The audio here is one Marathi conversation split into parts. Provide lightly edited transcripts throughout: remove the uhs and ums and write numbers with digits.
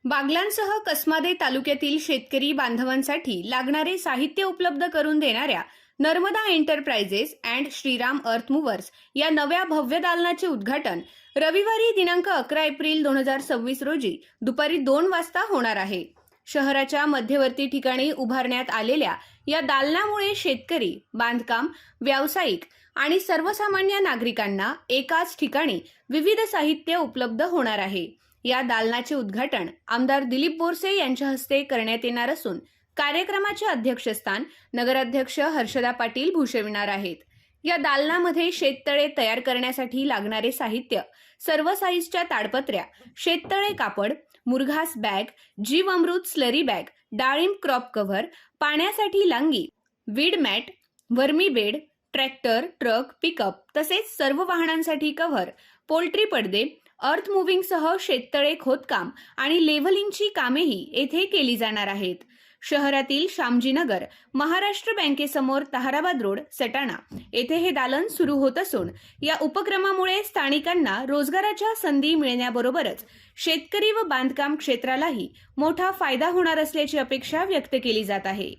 बागलांसह कसमादे तालुक्यातील शेतकरी बांधवांसाठी लागणारे साहित्य उपलब्ध करून देणाऱ्या नर्मदा एंटरप्राइजेस अँड श्रीराम अर्थ मूव्हर्स या नव्या भव्य दालनाचे उद्घाटन रविवारी दिनांक 11 एप्रिल 2026 रोजी दुपारी 2 वाजता होणार आहे। शहराच्या मध्यवर्ती ठिकाणी उभारण्यात आलेल्या या दालनामुळे शेतकरी, बांधकाम, व्यावसायिक आणि सर्वसामान्य नागरिकांना एकाच ठिकाणी विविध साहित्य उपलब्ध होणार आहे। या दालनाचे उद्घाटन आमदार दिलीप बोरसे यांच्या हस्ते करण्यात येणार असून कार्यक्रमाचे अध्यक्षस्थान नगराध्यक्ष हर्षदा पाटील भूषविणार आहेत। या दालनामध्ये शेततळे तयार करण्यासाठी लागणारे साहित्य, सर्व साईजच्या ताडपत्र्या, शेततळे कापड, मुरघास बॅग, जीवामृत स्लरी बॅग, डाळिंब क्रॉप कव्हर, पाण्यासाठी लांगी, वीड मॅट, वर्मी बेड, ट्रॅक्टर, ट्रक, पिकअप तसेच सर्व वाहनांसाठी कव्हर, पोल्ट्री पडदे, अर्थ मुव्हिंगसह शेततळे खोदकाम आणि लेव्हलिंगची कामेही येथे केली जाणार आहेत। शहरातील श्यामजीनगर, महाराष्ट्र बँकेसमोर ताहराबाद रोड, सटाणा येथे हे दालन सुरू होत असून या उपक्रमामुळे स्थानिकांना रोजगाराच्या संधी मिळण्याबरोबरच शेतकरी व बांधकाम क्षेत्रालाही मोठा फायदा होणार असल्याची अपेक्षा व्यक्त केली जात आहे।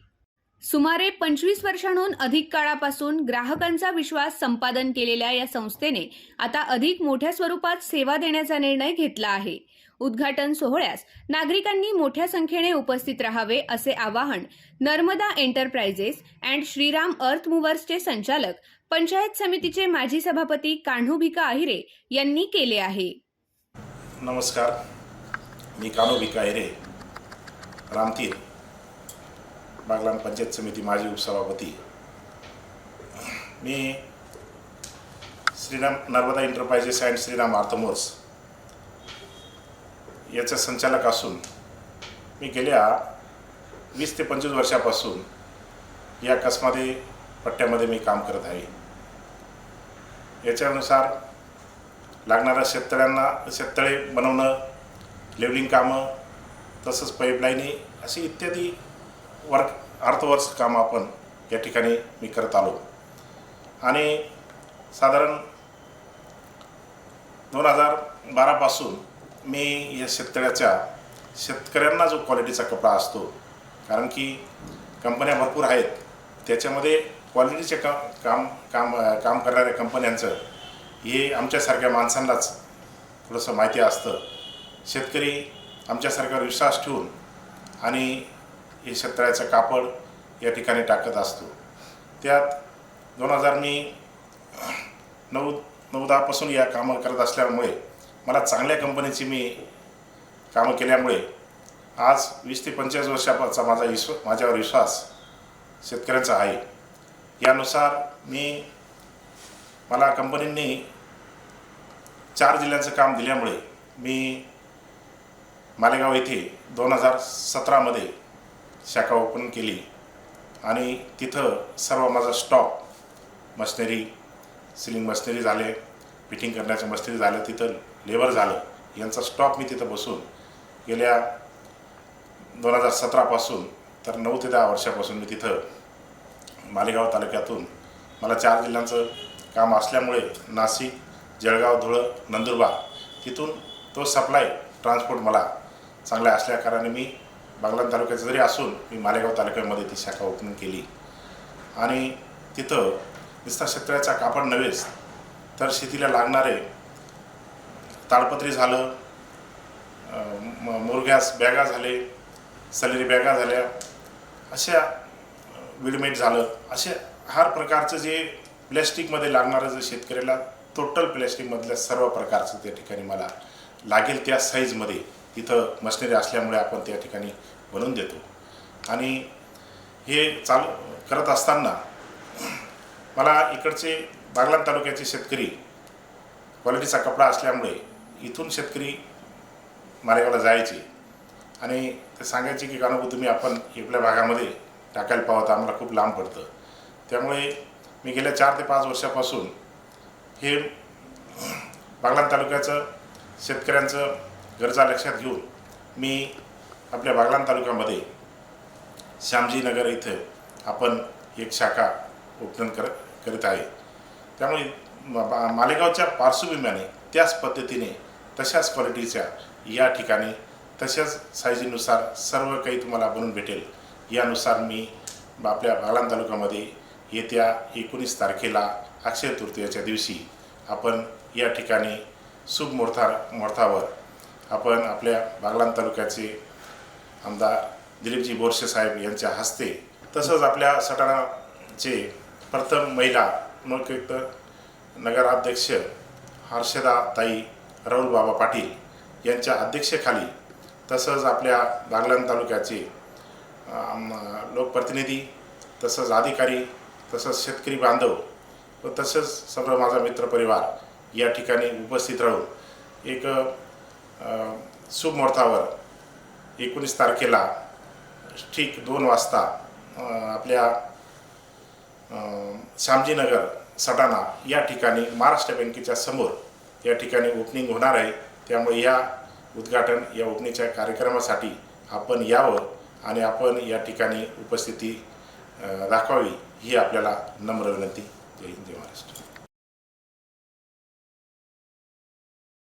सुमारे 25 वर्षांहून अधिक काळापासून ग्राहकांचा विश्वास संपादन केलेल्या या संस्थेने आता अधिक मोठ्या स्वरूपात सेवा देण्याचा निर्णय घेतला आहे। उद्घाटन सोहळ्यास नागरिकांनी मोठ्या संख्येने उपस्थित राहावे असे आवाहन नर्मदा एंटरप्राइजेस अँड श्रीराम अर्थ मूव्हर्सचे संचालक, पंचायत समितीचे माजी सभापती कान्हू भिका अहिरे यांनी केले आहे। नमस्कार, मी कान्हू भिका अहिरे, रामतीर, बागलाण पंचायत समिती माजी उपसभापती। मी श्रीराम नर्मदा एंटरप्राइजेस अँड श्रीराम अर्थ मूव्हर्स याचा संचालक असून मी गेल्या 20 ते 25 वर्षापासून या कसमादे पट्ट्यामध्ये मी काम करत आहे। याच्यानुसार लागणाऱ्या शेततळे बनवणं, लेवलिंग कामं, तसंच पाईपलाईनी अशी इत्यादी अर्थवर्क्स काम आपण या ठिकाणी मी करत आलो आणि साधारण 2012 पासून मी या शेतकऱ्यांना जो क्वालिटीचा कपडा असतो, कारण की कंपन्या भरपूर आहेत, त्याच्यामध्ये क्वालिटीचे काम करणाऱ्या कंपन्यांचं हे आमच्यासारख्या माणसांनाच थोडंसं माहिती असतं। शेतकरी आमच्यासारख्यावर विश्वास ठेवून आणि हे शेततळ्याचं कापड या ठिकाणी टाकत असतो। त्यात 2009-10 पासून या कामं करत असल्यामुळे मला चांगल्या कंपनीची मी कामं केल्यामुळे आज 20 ते 25 वर्षाचा माझ्यावर विश्वास शेतकऱ्यांचा आहे। यानुसार मला कंपनींनी 4 जिल्ह्यांचं काम दिल्यामुळे मी मालेगाव येथे 2017 शाखा ओपन केली आणि तिथं सर्व माझा स्टॉक, मशिनरी, सिलिंग मशिनरी झाले, फिटिंग करण्याचं मशिनरी झालं, तिथं लेबर झालं, यांचा स्टॉक मी तिथं बसून गेल्या 2017 पासून तर 9 ते 10 वर्षापासून मी तिथं मालेगाव तालुक्यातून मला 4 जिल्ह्यांचं काम असल्यामुळे नाशिक, जळगाव, धुळं, नंदुरबार तिथून तो सप्लाय ट्रान्सपोर्ट मला चांगला असल्या कारणाने मी बागलाण तालुक्याचं जरी असून मी मालेगाव तालुक्यामध्ये ती शाखा ओपन केली आणि तिथं नुसता शेततळ्याचा कापड नव्हेच तर शेतीला लागणारे ताडपत्री झालं, मुरघास बॅगा झाले, सलरी बॅगा झाल्या, अशा विडमेट झालं, असे हर प्रकारचं जे प्लॅस्टिकमध्ये लागणारं जे शेतकऱ्याला टोटल प्लॅस्टिकमधल्या सर्व प्रकारचं त्या ठिकाणी मला लागेल त्या साईजमध्ये तिथं मशिनरी असल्यामुळे आपण त्या ठिकाणी बनवून देतो। आणि हे चालू करत असताना मला इकडचे बागलाण तालुक्याचे शेतकरी क्वालिटीचा कपडा असल्यामुळे इथून शेतकरी मालेगावला जायचे आणि ते सांगायचे की कान्हू तुम्ही आपण आपल्या भागामध्ये टाकायला पाहता, आम्हाला खूप लांब पडतं। त्यामुळे मी गेल्या 4 ते 5 वर्षापासून हे बागलाण तालुक्याचं शेतकऱ्यांचं गरजा लक्षात घेऊन मी आपल्या बागलाण तालुक्यामध्ये श्यामजीनगर इथे आपण एक शाखा ओपन करीत आहे। त्यामुळे मालेगावच्या पार्श्वभूमीने त्याच पद्धतीने तशाच क्वालिटीच्या या ठिकाणी तशाच साईजीनुसार सर्व काही तुम्हाला बनवून भेटेल. यानुसार मी आपल्या बागलाण तालुक्यामध्ये येत्या 19 तारखेला अक्षय तृतीयेच्या दिवशी आपण या ठिकाणी शुभ मुहूर्तावर आपण आपल्या बागलाण तालुक्याचे आमदार दिलीपजी बोरसे साहेब यांच्या हस्ते, तसंच आपल्या सटाणाचे प्रथम महिला नवनियुक्त नगराध्यक्ष हर्षदा ताई राहुल बाबा पाटील यांच्या अध्यक्षतेखाली, तसंच आपल्या बागलाण तालुक्याचे लोकप्रतिनिधी, तसंच अधिकारी, तसंच शेतकरी बांधव व तसंच सर्व माझा मित्रपरिवार या ठिकाणी उपस्थित राहून एक शुभ मुहूर्तावर 19 तारखेला ठीक 2 वाजता आपल्या श्यामजीनगर सटाणा या ठिकाणी महाराष्ट्र बँकेच्या समोर या ठिकाणी ओपनिंग होणार आहे. त्यामुळे या ओपनिंगच्या कार्यक्रमासाठी आपण यावं आणि आपण या ठिकाणी उपस्थिती दाखवावी ही आपल्याला नम्र विनंती. जय हिंद, जय महाराष्ट्र.